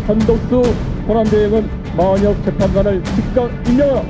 한덕수 권한대행은 마은혁 재판관을 즉각 임명하라.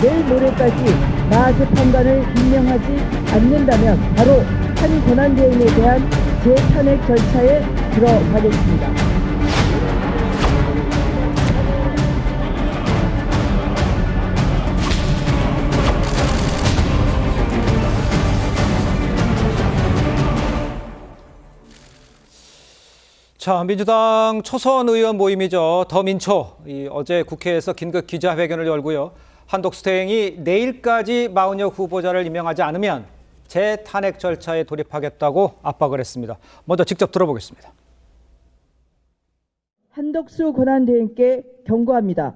내일 모레까지 마 재판관을 임명하지 않는다면 바로 한 권한대행에 대한 재탄핵 절차에 들어가겠습니다. 자, 민주당 초선 의원 모임이죠. 더민초. 어제 국회에서 긴급 기자회견을 열고요. 한덕수 대행이 내일까지 마은혁 후보자를 임명하지 않으면 재탄핵 절차에 돌입하겠다고 압박을 했습니다. 먼저 직접 들어보겠습니다. 한덕수 권한대행께 경고합니다.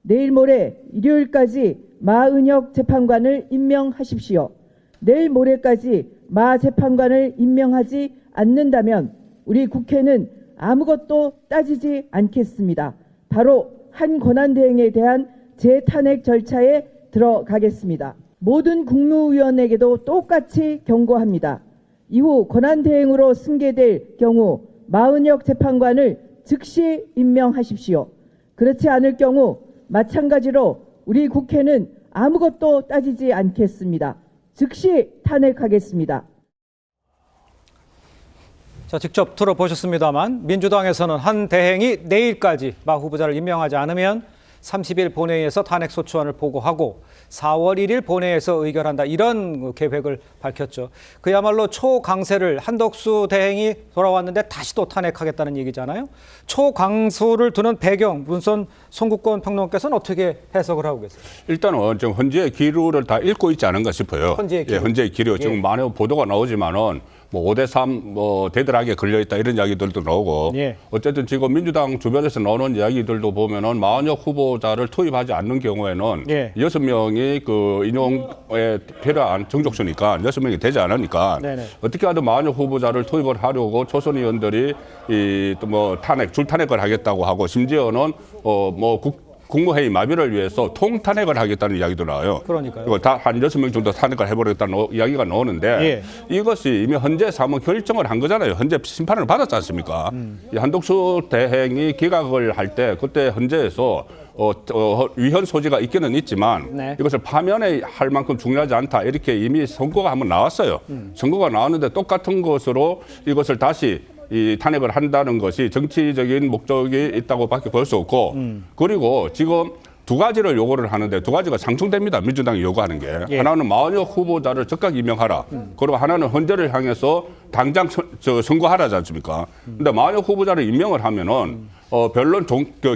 내일 모레 일요일까지 마은혁 재판관을 임명하십시오. 내일 모레까지 마 재판관을 임명하지 않는다면 우리 국회는 아무것도 따지지 않겠습니다. 바로 한 권한대행에 대한 재탄핵 절차에 들어가겠습니다. 모든 국무위원에게도 똑같이 경고합니다. 이후 권한대행으로 승계될 경우 마은혁 재판관을 즉시 임명하십시오. 그렇지 않을 경우 마찬가지로 우리 국회는 아무것도 따지지 않겠습니다. 즉시 탄핵하겠습니다. 자, 직접 들어보셨습니다만 민주당에서는 한 대행이 내일까지 마 후보자를 임명하지 않으면 30일 본회의에서 탄핵소추안을 보고하고 4월 1일 본회의에서 의결한다. 이런 계획을 밝혔죠. 그야말로 초강세를 한덕수 대행이 돌아왔는데 다시 또 탄핵하겠다는 얘기잖아요. 초강수를 두는 배경, 문선 송국권 평론가께서는 어떻게 해석을 하고 계세요? 일단은 지금 헌재의 기류를 다 읽고 있지 않은가 싶어요. 헌재의 기류. 예, 헌재의 기류. 지금 많은 보도가 나오지만은 뭐 5대3 뭐 대들하게 걸려있다 이런 이야기들도 나오고 예. 어쨌든 지금 민주당 주변에서 나오는 이야기들도 보면은 마은혁 후보자를 투입하지 않는 경우에는 예. 6명이 그 인용에 필요한 정족수니까 6명이 되지 않으니까 네네. 어떻게 하든 마은혁 후보자를 투입을 하려고 초선 의원들이 이 또 뭐 탄핵 줄탄핵을 하겠다고 하고 심지어는 국무회의 마비를 위해서 통탄핵을 하겠다는 이야기도 나와요. 그러니까요. 이거 다 한 6명 정도 탄핵을 해버렸다는 이야기가 나오는데 예. 이것이 이미 헌재에서 한번 결정을 한 거잖아요. 헌재 심판을 받았지 않습니까? 이 한덕수 대행이 기각을 할 때 그때 헌재에서 위헌 소지가 있기는 있지만 네. 이것을 파면에 할 만큼 중요하지 않다. 이렇게 이미 선고가 한번 나왔어요. 선고가 나왔는데 똑같은 것으로 이것을 다시 이 탄핵을 한다는 것이 정치적인 목적이 있다고 밖에 볼 수 없고 그리고 지금 두 가지를 요구를 하는데 두 가지가 상충됩니다. 민주당이 요구하는 게. 예. 하나는 마은혁 후보자를 즉각 임명하라. 그리고 하나는 헌재를 향해서 당장 선고하라지 않습니까? 근데 마은혁 후보자를 임명을 하면은 변론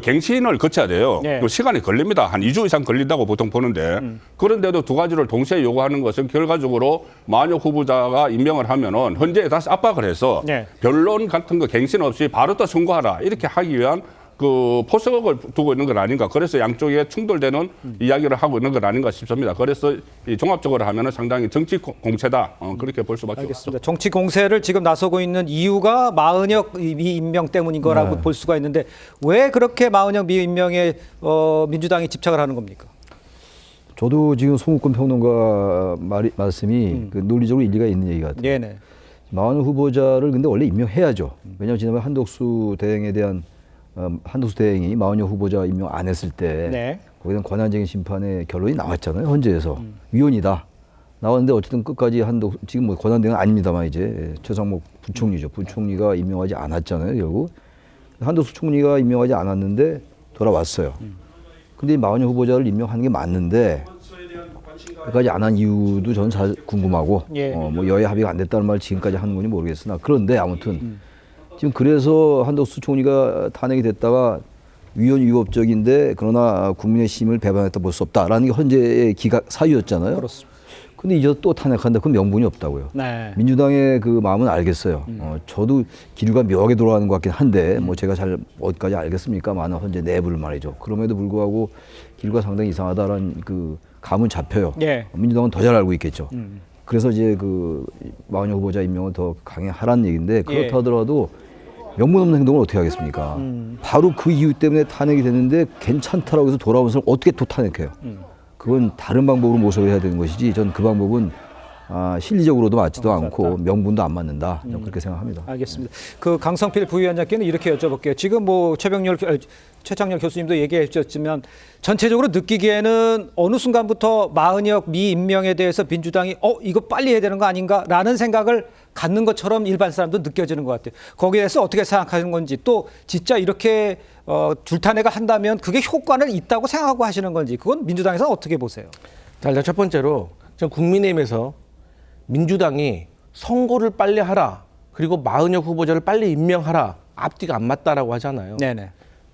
갱신을 거쳐야 돼요. 예. 시간이 걸립니다. 한 2주 이상 걸린다고 보통 보는데 그런데도 두 가지를 동시에 요구하는 것은 결과적으로 마은혁 후보자가 임명을 하면은 헌재에 다시 압박을 해서 예. 변론 같은 거 갱신 없이 바로 또 선고하라 이렇게 하기 위한 그 포석을 두고 있는 건 아닌가. 그래서 양쪽에 충돌되는 이야기를 하고 있는 건 아닌가 싶습니다. 그래서 이 종합적으로 하면은 상당히 정치 공세다. 그렇게 볼 수밖에 알겠습니다. 없습니다. 정치 공세를 지금 나서고 있는 이유가 마은혁 미 임명 때문인 거라고 볼 수가 있는데 왜 그렇게 마은혁 미 임명에 민주당이 집착을 하는 겁니까? 저도 지금 송국권 평론가 말씀이 그 논리적으로 일리가 있는 얘기 같아요. 네네. 마은혁 후보자를 근데 원래 임명해야죠. 왜냐하면 지난번에 한덕수 대행에 대한 한덕수 대행이 마은혁 후보자 임명 안 했을 때 네. 거기에 대한 권한쟁의 심판의 결론이 나왔잖아요. 헌재에서 위헌이다 나왔는데 어쨌든 끝까지 지금 뭐 권한대행은 아닙니다만 이제 최상목 부총리죠. 부총리가 임명하지 않았잖아요. 결국 한덕수 총리가 임명하지 않았는데 돌아왔어요. 근데 마은혁 후보자를 임명하는 게 맞는데 끝까지 안 한 이유도 저는 잘 궁금하고 예. 뭐 여야 합의가 안 됐다는 말 지금까지 하는 건지 모르겠으나 그런데 아무튼 지금 그래서 한덕수 총리가 탄핵이 됐다가 위헌 위법적인데 그러나 국민의 힘을 배반했다 볼 수 없다라는 게 헌재의 기각 사유였잖아요. 그렇습니다. 근데 이제 또 탄핵한다. 그건 명분이 없다고요. 네. 민주당의 그 마음은 알겠어요. 저도 기류가 묘하게 돌아가는 것 같긴 한데 뭐 제가 잘 어디까지 알겠습니까? 많은 헌재 내부를 말이죠. 그럼에도 불구하고 기류가 상당히 이상하다라는 그 감은 잡혀요. 예. 민주당은 더 잘 알고 있겠죠. 그래서 이제 그 마은혁 후보자 임명을 더 강행하라는 얘기인데 그렇다 하더라도 명분 없는 행동을 어떻게 하겠습니까? 바로 그 이유 때문에 탄핵이 됐는데 괜찮다라고 해서 돌아온 사람 어떻게 또 탄핵해요? 그건 다른 방법으로 모셔야 되는 것이지 전 그 방법은 실리적으로도 맞지도 맞았다. 않고 명분도 안 맞는다. 저는 그렇게 생각합니다. 알겠습니다. 그 강성필 부위원장께는 이렇게 여쭤볼게요. 지금 뭐 최창렬 교수님도 얘기해 주셨지만 전체적으로 느끼기에는 어느 순간부터 마은혁 미임명에 대해서 민주당이 이거 빨리 해야 되는 거 아닌가라는 생각을 갖는 것처럼 일반 사람도 느껴지는 것 같아요. 거기에 대해서 어떻게 생각하는 건지 또 진짜 이렇게 줄타내가 한다면 그게 효과는 있다고 생각하고 하시는 건지 그건 민주당에서는 어떻게 보세요? 자, 일단 첫 번째로 전 국민의힘에서 민주당이 선거를 빨리 하라 그리고 마은혁 후보자를 빨리 임명하라 앞뒤가 안 맞다라고 하잖아요. 네네.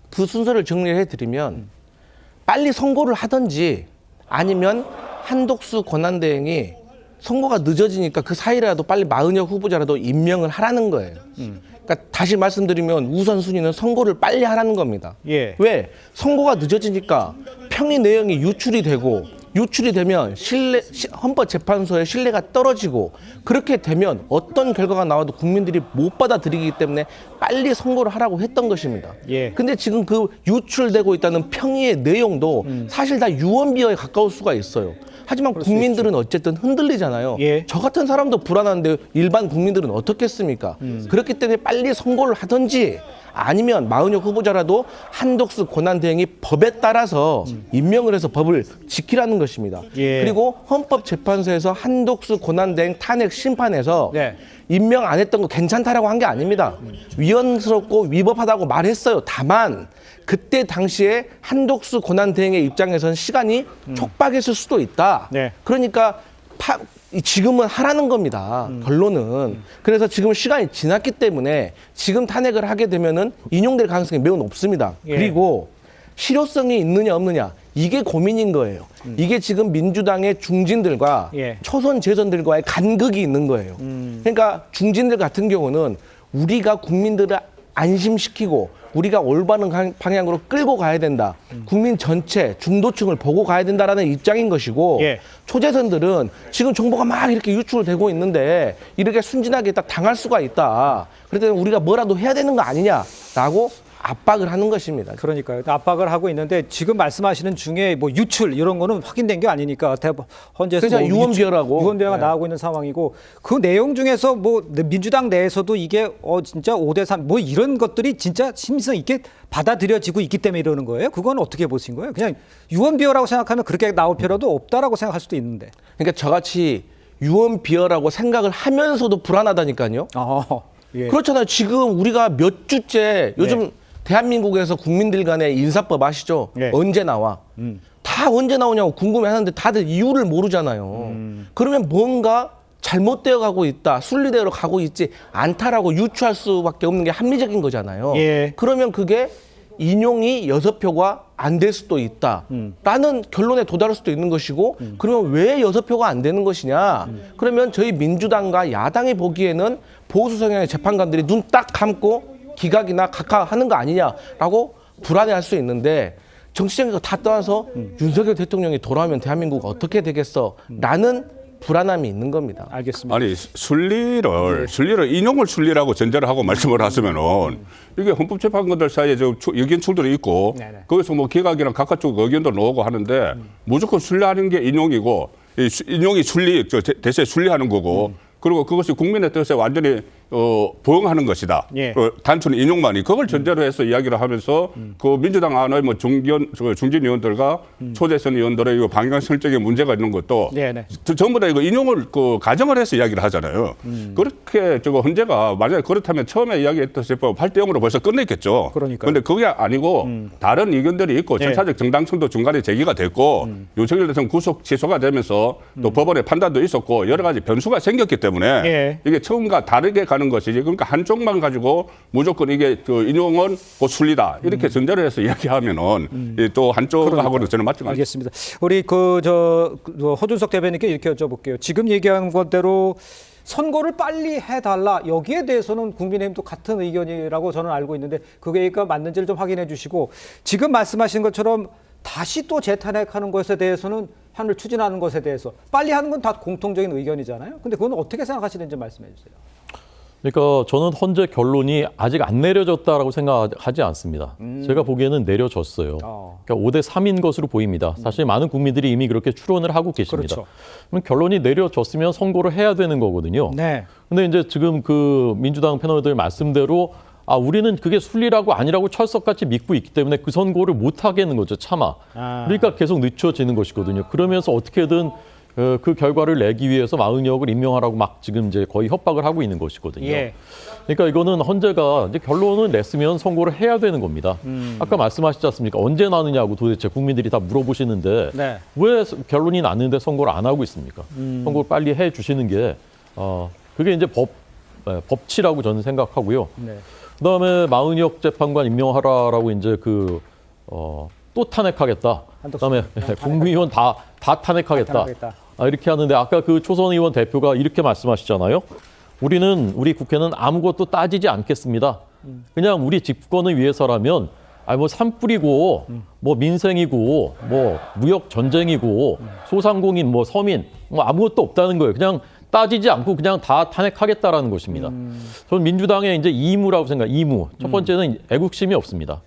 그 순서를 정리해 드리면 빨리 선거를 하든지 아니면 한독수 권한대행이 선거가 늦어지니까 그 사이라도 빨리 마은혁 후보자라도 임명을 하라는 거예요. 그러니까 다시 말씀드리면 우선순위는 선거를 빨리 하라는 겁니다. 예. 왜? 선거가 늦어지니까 평의 내용이 유출이 되면 헌법재판소의 신뢰가 떨어지고 그렇게 되면 어떤 결과가 나와도 국민들이 못 받아들이기 때문에 빨리 선거를 하라고 했던 것입니다. 예. 근데 지금 그 유출되고 있다는 평의의 내용도 사실 다 유언비어에 가까울 수가 있어요. 하지만 국민들은 어쨌든 흔들리잖아요. 예. 저 같은 사람도 불안한데 일반 국민들은 어떻겠습니까? 그렇기 때문에 빨리 선거를 하든지 아니면 마은혁 후보자라도 한독수 권한대행이 법에 따라서 임명을 해서 법을 지키라는 것입니다. 예. 그리고 헌법재판소에서 한독수 권한대행 탄핵 심판에서 네. 임명 안 했던 거 괜찮다라고 한 게 아닙니다. 위헌스럽고 위법하다고 말했어요. 다만 그때 당시에 한독수 권한대행의 입장에서는 시간이 촉박했을 수도 있다. 네. 그러니까 지금은 하라는 겁니다. 결론은. 그래서 지금 시간이 지났기 때문에 지금 탄핵을 하게 되면은 인용될 가능성이 매우 높습니다. 예. 그리고 실효성이 있느냐 없느냐 이게 고민인 거예요. 이게 지금 민주당의 중진들과 예. 초선 재선들과의 간극이 있는 거예요. 그러니까 중진들 같은 경우는 우리가 국민들을 안심시키고 우리가 올바른 방향으로 끌고 가야 된다. 국민 전체 중도층을 보고 가야 된다라는 입장인 것이고 예. 초재선들은 지금 정보가 막 이렇게 유출되고 있는데 이렇게 순진하게 딱 당할 수가 있다. 그래서 우리가 뭐라도 해야 되는 거 아니냐라고 압박을 하는 것입니다. 그러니까요. 압박을 하고 있는데 지금 말씀하시는 중에 뭐 유출 이런 거는 확인된 게 아니니까 헌재에서 그래서 뭐 유언비어라고. 유언비어가 네. 나오고 있는 상황이고 그 내용 중에서 뭐 민주당 내에서도 이게 진짜 5대3 뭐 이런 것들이 진짜 심성 있게 받아들여지고 있기 때문에 이러는 거예요. 그건 어떻게 보신 거예요? 그냥 유언비어라고 생각하면 그렇게 나올 필요도 없다라고 생각할 수도 있는데. 그러니까 저같이 유언비어라고 생각을 하면서도 불안하다니까요. 예. 그렇잖아요. 지금 우리가 몇 주째 요즘 대한민국에서 국민들 간의 인사법 아시죠? 네. 언제 나와? 다 언제 나오냐고 궁금해하는데 다들 이유를 모르잖아요. 그러면 뭔가 잘못되어 가고 있다, 순리대로 가고 있지 않다라고 유추할 수밖에 없는 게 합리적인 거잖아요. 예. 그러면 그게 인용이 6표가 안 될 수도 있다라는 결론에 도달할 수도 있는 것이고 그러면 왜 6표가 안 되는 것이냐? 그러면 저희 민주당과 야당이 보기에는 보수 성향의 재판관들이 눈 딱 감고 기각이나 각하하는 거 아니냐라고 불안해할 수 있는데 정치적인 거 다 떠나서 윤석열 대통령이 돌아오면 대한민국 어떻게 되겠어라는 불안함이 있는 겁니다. 알겠습니다. 아니 순리를 인용을 순리라고 전제를 하고 말씀을 하시면은 이게 헌법재판관들 사이에 저 의견 충돌이 있고 네네. 거기서 뭐 기각이랑 각각 쪽 의견도 나오고 하는데 무조건 순리하는 게 인용이고 인용이 대세에 순리하는 거고 그리고 그것이 국민의 뜻에 완전히 부응하는 것이다. 예. 단순히 인용만이 그걸 전제로 해서 이야기를 하면서 그 민주당 안의 뭐 중진 의원들과 초재선 의원들의 이 방향 설정에 문제가 있는 것도 네네. 전부 다 이거 인용을 가정을 해서 이야기를 하잖아요. 그렇게 헌재가 만약에 그렇다면 처음에 이야기했던 세법 8대 0으로 벌써 끝냈겠죠. 그러니까요. 그런데 그게 아니고 다른 의견들이 있고 예. 절차적 정당성도 중간에 제기가 됐고 윤석열 대통령 구속 취소가 되면서 또 법원의 판단도 있었고 여러 가지 변수가 생겼기 때문에 예. 이게 처음과 다르게 가는 것이지. 그러니까 한쪽만 가지고 무조건 이게 인용은 순리다 이렇게 전제를 해서 이야기하면은 또 한쪽하고는 저는 맞지 않습니다. 알겠습니다. 우리 허준석 대변인께 이렇게 여쭤볼게요. 지금 얘기한 것대로 선거를 빨리 해달라. 여기에 대해서는 국민의힘도 같은 의견이라고 저는 알고 있는데 그게 맞는지를 좀 확인해 주시고 지금 말씀하신 것처럼 다시 또 재탄핵하는 것에 대해서는 판을 추진하는 것에 대해서 빨리 하는 건 다 공통적인 의견이잖아요. 근데 그건 어떻게 생각하시는지 말씀해 주세요. 그러니까 저는 현재 결론이 아직 안 내려졌다라고 생각하지 않습니다. 제가 보기에는 내려졌어요. 그러니까 5대 3인 것으로 보입니다. 사실 많은 국민들이 이미 그렇게 추론을 하고 계십니다. 그렇죠. 그럼 결론이 내려졌으면 선고를 해야 되는 거거든요. 네. 근데 이제 지금 그 민주당 패널들 말씀대로 우리는 그게 순리라고 아니라고 철석같이 믿고 있기 때문에 그 선고를 못 하겠는 거죠, 차마. 그러니까 계속 늦춰지는 것이거든요. 그러면서 어떻게든 그 결과를 내기 위해서 마은혁을 임명하라고 막 지금 이제 거의 협박을 하고 있는 것이거든요. 예. 그러니까 이거는 헌재가 이제 결론을 냈으면 선고를 해야 되는 겁니다. 아까 말씀하셨지 않습니까? 언제 나느냐고 도대체 국민들이 다 물어보시는데 네. 왜 결론이 났는데 선고를 안 하고 있습니까? 선고를 빨리 해 주시는 게 그게 이제 법치라고 저는 생각하고요. 네. 그다음에 마은혁 재판관 임명하라라고 이제 또 탄핵하겠다. 그다음에 국무위원 다 탄핵하겠다. 탄핵하겠다. 이렇게 하는데 아까 그 초선 의원 대표가 이렇게 말씀하시잖아요. 우리 국회는 아무것도 따지지 않겠습니다. 그냥 우리 집권을 위해서라면 뭐 산불이고 뭐 민생이고 뭐 무역 전쟁이고 소상공인 뭐 서민 뭐 아무것도 없다는 거예요. 그냥 따지지 않고 그냥 다 탄핵하겠다라는 것입니다. 저는 민주당의 이제 이무라고 생각해요. 이무. 첫 번째는 애국심이 없습니다.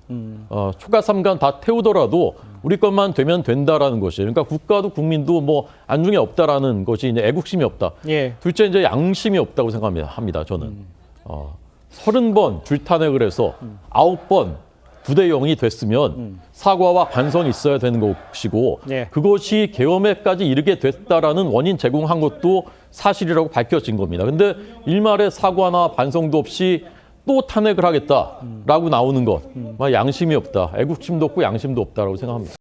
초가 삼간 다 태우더라도 우리 것만 되면 된다라는 것이에요. 그러니까 국가도 국민도 뭐 안중에 없다라는 것이 이제 애국심이 없다. 예. 둘째 이제 양심이 없다고 생각합니다. 저는 30번 줄탄핵을 해서 9번 9대 0이 됐으면 사과와 반성이 있어야 되는 것이고 예. 그것이 계엄에까지 이르게 됐다라는 원인 제공한 것도 사실이라고 밝혀진 겁니다. 근데 일말의 사과나 반성도 없이 또 탄핵을 하겠다라고 나오는 것, 양심이 없다, 애국심도 없고 양심도 없다라고 생각합니다.